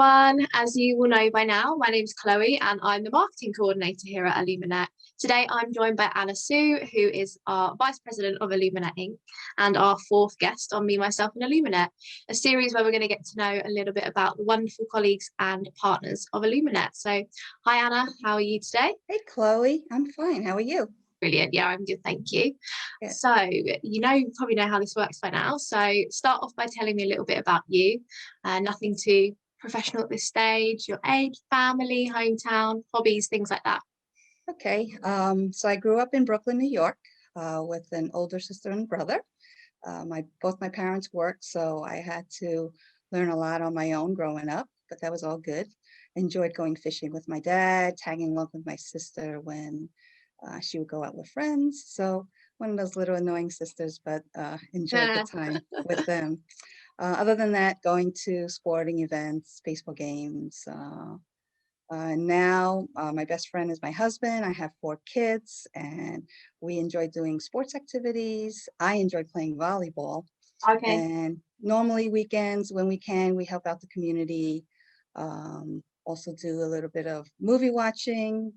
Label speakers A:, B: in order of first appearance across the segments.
A: everyone. As you will know by now, my name is Chloe and I'm the marketing coordinator here at Illuminet. Today I'm joined by Anna Soo, who is our Vice President of Illuminet Inc. and our fourth guest on Me, Myself and Illuminet, a series where we're going to get to know a little bit about the wonderful colleagues and partners of Illuminet. So hi Anna, how are you today?
B: Hey Chloe, I'm fine. How are you?
A: Brilliant. Yeah, I'm good. Thank you.
B: Good.
A: So, you probably know how this works by now. So start off by telling me a little bit about you. Nothing too professional at this stage, your age, family, hometown, hobbies, things like that.
B: Okay. So I grew up in Brooklyn, New York, with an older sister and brother. Both my parents worked, so I had to learn a lot on my own growing up, but that was all good. Enjoyed going fishing with my dad, tagging along with my sister when she would go out with friends. So one of those little annoying sisters, but enjoyed the time with them. Other than that, going to sporting events, baseball games. Now, my best friend is my husband. I have 4 kids, and we enjoy doing sports activities. I enjoy playing volleyball.
A: Okay.
B: And normally weekends, when we can, we help out the community. Also do a little bit of movie watching,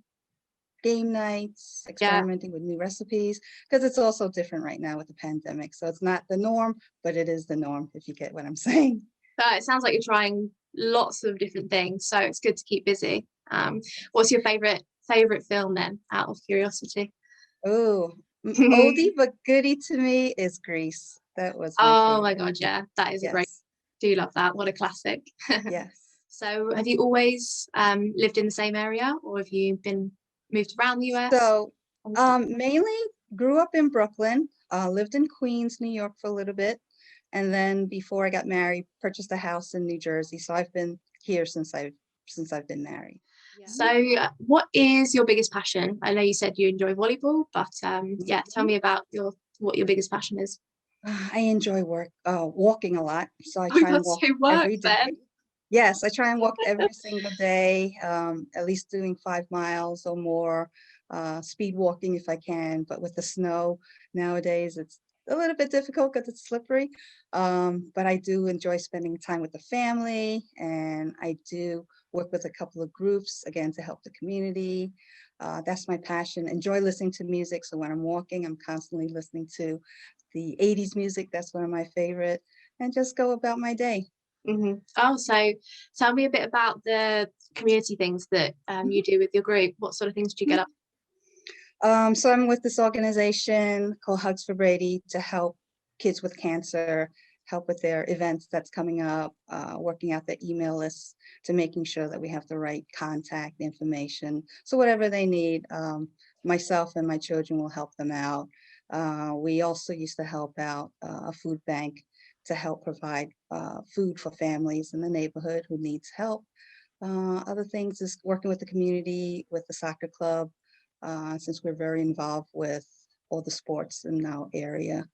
B: game nights, experimenting with new recipes, because it's also different right now with the pandemic. So it's not the norm, but it is the norm, if you get what I'm saying.
A: It sounds like you're trying lots of different things, so it's good to keep busy. What's your favorite film then, out of curiosity?
B: Oh, oldie but goodie to me is Grease. That was my
A: Oh
B: favorite.
A: my God, yeah, that is a great.
B: Yes,
A: Do love that. What a classic.
B: yes.
A: So have you always lived in the same area, or have you moved around the US?
B: So mainly grew up in Brooklyn, lived in Queens, New York for a little bit. And then before I got married, purchased a house in New Jersey. So I've been here since I've been married.
A: Yeah. So what is your biggest passion? I know you said you enjoy volleyball, but yeah, tell me about what your biggest passion is.
B: I enjoy walking a lot. So I
A: Oh,
B: try and
A: that's
B: walk
A: who works
B: every day.
A: then.
B: Yes, I try and walk every single day, at least doing 5 miles or more, speed walking if I can. But with the snow nowadays, it's a little bit difficult because it's slippery. But I do enjoy spending time with the family, and I do work with a couple of groups, again, to help the community. That's my passion. Enjoy listening to music. So when I'm walking, I'm constantly listening to the 80s music. That's one of my favorite, and just go about my day.
A: Oh, so tell me a bit about the community things that you do with your group. What sort of things do you get up?
B: So I'm with this organization called Hugs for Brady to help kids with cancer, help with their events that's coming up, working out their email lists to making sure that we have the right contact information. So whatever they need, myself and my children will help them out. We also used to help out a food bank to help provide food for families in the neighborhood who needs help. Other things is working with the community, with the soccer club, since we're very involved with all the sports in our area.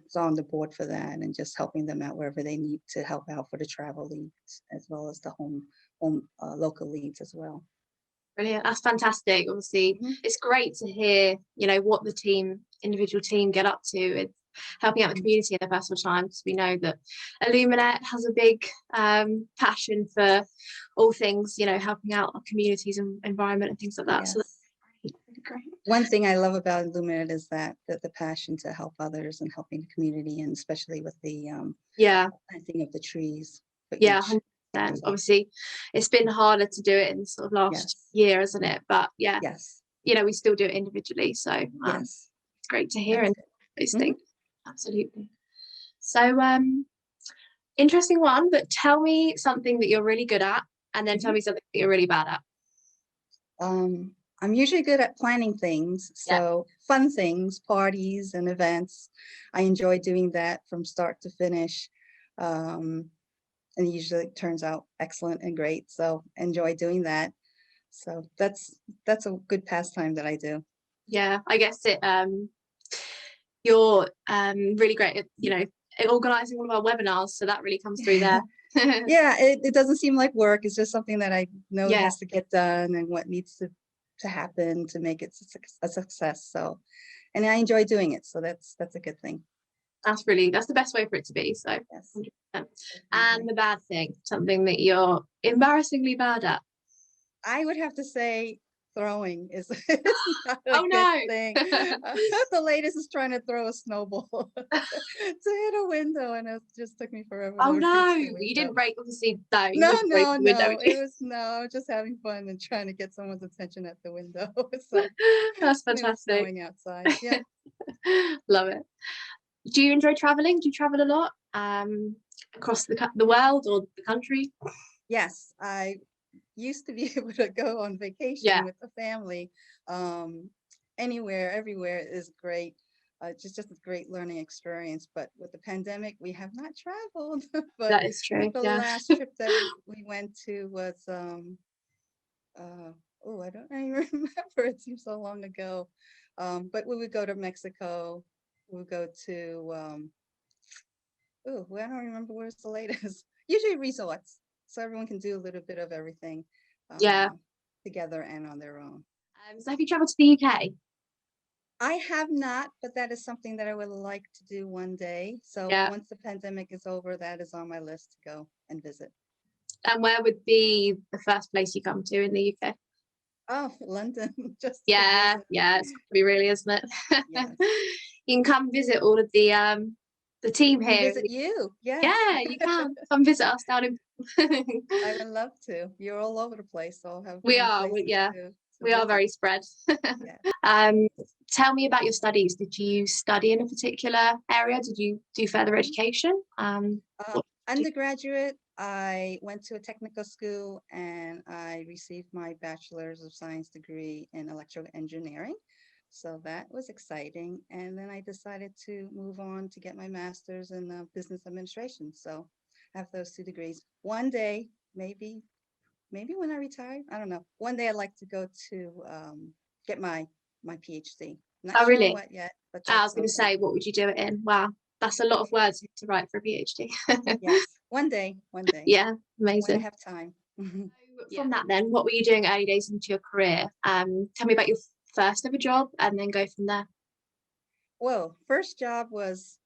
B: So on the board for that, and just helping them out wherever they need to help out for the travel leads, as well as the home local leads as well.
A: Brilliant. That's fantastic. Obviously, it's great to hear, what the individual team get up to. It's helping out the community in their personal time, because we know that Illuminet has a big passion for all things, helping out our communities and environment and things like that.
B: Yes.
A: So that's great.
B: One thing I love about Illuminate is that the passion to help others and helping the community, and especially with the planting of the trees.
A: Yeah, 100%. Obviously, it's been harder to do it in sort of last year, isn't it? But yeah, we still do it individually. So it's great to hear those things. Absolutely. So interesting one, but tell me something that you're really good at, and then tell me something that you're really bad at.
B: I'm usually good at planning things, so fun things, parties and events. I enjoy doing that from start to finish, and usually it turns out excellent and great. So enjoy doing that. So that's a good pastime that I do.
A: Yeah, I guess you're really great at organizing all of our webinars, so that really comes through there.
B: Yeah, it doesn't seem like work. It's just something that I know has to get done and what needs to happen to make it a success. So, and I enjoy doing it. So that's a good thing.
A: That's brilliant. That's the best way for it to be. So
B: Yes.
A: 100%.
B: Definitely.
A: And the bad thing, something that you're embarrassingly bad at.
B: I would have to say throwing is, is not a
A: Oh
B: good
A: no.
B: thing. The latest is trying to throw a snowball to hit a window, and it just took me forever
A: Oh
B: to
A: no,
B: reach the
A: you
B: window.
A: didn't break, obviously. No, you
B: No,
A: wouldn't break
B: no,
A: the window,
B: no.
A: would
B: It
A: you?
B: was no, just having fun and trying to get someone's attention at the window. So
A: That's
B: and it was
A: fantastic.
B: snowing outside. Yeah.
A: Love it. Do you enjoy traveling? Do you travel a lot across the world or the country?
B: Yes, I used to be able to go on vacation
A: Yeah,
B: with the family. Um, Anywhere, everywhere is great. Just a great learning experience. But with the pandemic, we have not traveled. But
A: that is
B: I
A: true.
B: think the
A: Yeah.
B: last trip that we went to was oh, I don't even remember. It seems so long ago. But we would go to Mexico. We would go to oh, well, I don't remember where's the latest. Usually resorts, so everyone can do a little bit of everything
A: Yeah.
B: together and on their own.
A: So have you traveled to the UK?
B: I have not, but that is something that I would like to do one day. So
A: Yeah.
B: once the pandemic is over, that is on my list to go and visit.
A: And where would be the first place you come to in the UK?
B: Oh, London, just to
A: Yeah,
B: visit.
A: yeah, it's got to be really, isn't it?
B: Yes.
A: You can come visit all of the team
B: Come
A: here.
B: visit you. Yes.
A: Yeah, you can come visit us down in.
B: I would love to. You're all over the place, so I'll have
A: We
B: many
A: are,
B: places
A: yeah,
B: to
A: we are
B: visit.
A: very spread.
B: Yeah.
A: Um, Tell me about your studies. Did you study in a particular area? Did you do further education? What did you-
B: Undergraduate, I went to a technical school and I received my Bachelor's of Science degree in electrical engineering. So that was exciting. And then I decided to move on to get my master's in business administration. So I have those two degrees. One day, maybe when I retire, I don't know. One day I'd like to go to get my PhD. Not
A: Oh,
B: sure
A: really?
B: what yet, but
A: I
B: that's
A: was going to
B: something.
A: say, what would you do it in? Wow, that's a lot of words to write for a PhD.
B: Yes, one day,
A: Yeah,
B: when I
A: amazing.
B: have time.
A: So from that, then, what were you doing early days into your career? Tell me about your first ever job, and then go from there.
B: Well, first job was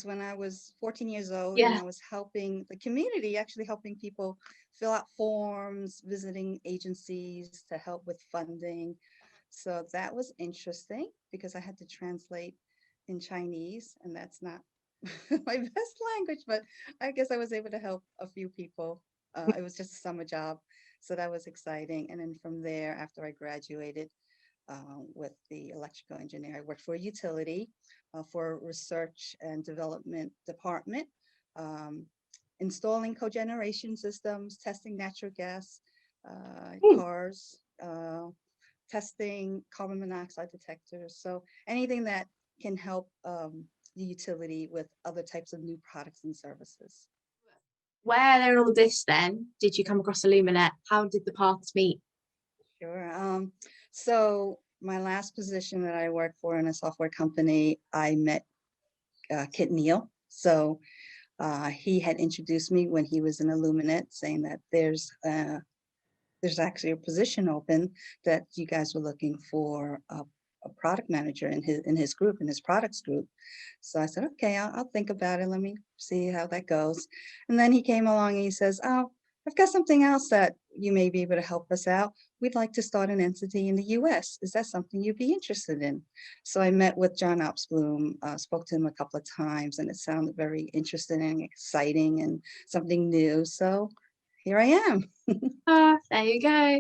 B: when I was 14 years old and
A: Yeah.
B: I was helping the community, actually helping people fill out forms, visiting agencies to help with funding. So that was interesting because I had to translate in Chinese, and that's not my best language, but I guess I was able to help a few people. It was just a summer job, so that was exciting. And then from there, after I graduated, with the electrical engineer. I worked for a utility for research and development department, um, installing cogeneration systems, testing natural gas cars, testing carbon monoxide detectors. So anything that can help the utility with other types of new products and services.
A: Where in all this, then, did you come across Illuminet? How did the paths meet?
B: Sure. So my last position that I worked for in a software company, I met Kit Neal. So he had introduced me when he was in Illuminet, saying that there's actually a position open that you guys were looking for a product manager in his group, in his products group. So I said, okay, I'll think about it. Let me see how that goes. And then he came along and he says, oh, I've got something else that you may be able to help us out. We'd like to start an entity in the US. Is that something you'd be interested in? So I met with John Opsbloom, spoke to him a couple of times, and it sounded very interesting and exciting and something new. So here I am.
A: There you go.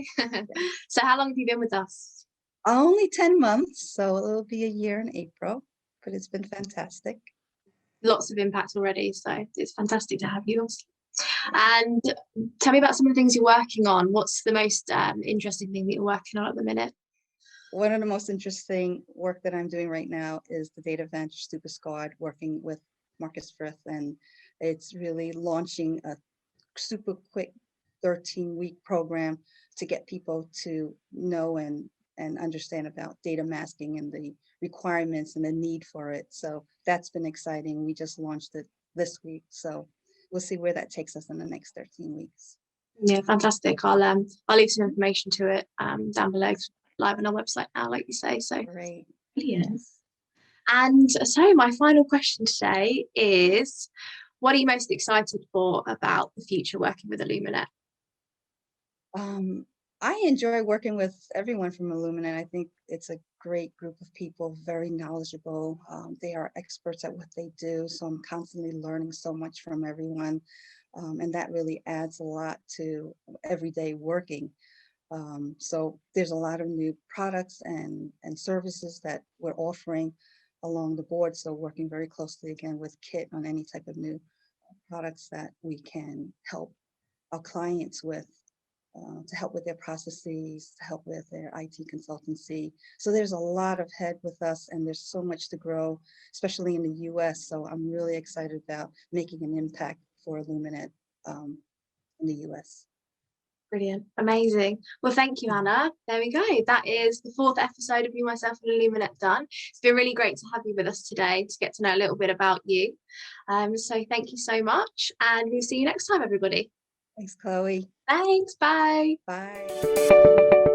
A: So how long have you been with us?
B: Only 10 months, so it'll be a year in April, but it's been fantastic.
A: Lots of impact already, so it's fantastic to have you. And tell me about some of the things you're working on. What's the most interesting thing that you're working on at the minute?
B: One of the most interesting work that I'm doing right now is the Data Advantage Super Squad, working with Marcus Frith, and it's really launching a super quick 13-week program to get people to know and understand about data masking and the requirements and the need for it. So that's been exciting. We just launched it this week. So we'll see where that takes us in the next 13 weeks.
A: Yeah, fantastic. I'll leave some information to it down below, live on our website now, like you say. So
B: Great.
A: brilliant.
B: Yes.
A: And so my final question today is, what are you most excited for about the future working with Illuminet?
B: Um, I enjoy working with everyone from Illuminate. I think it's a great group of people, very knowledgeable. They are experts at what they do, so I'm constantly learning so much from everyone, and that really adds a lot to everyday working. So there's a lot of new products and services that we're offering along the board. So working very closely again with Kit on any type of new products that we can help our clients with, to help with their processes, to help with their IT consultancy. So there's a lot of head with us, and there's so much to grow, especially in the US. So I'm really excited about making an impact for Illuminate in the US.
A: Brilliant. Amazing. Well, thank you, Anna. There we go. That is the fourth episode of Me, Myself and Illuminate done. It's been really great to have you with us today to get to know a little bit about you. So thank you so much, and we'll see you next time, everybody.
B: Thanks, Chloe.
A: Thanks. Bye.
B: Bye.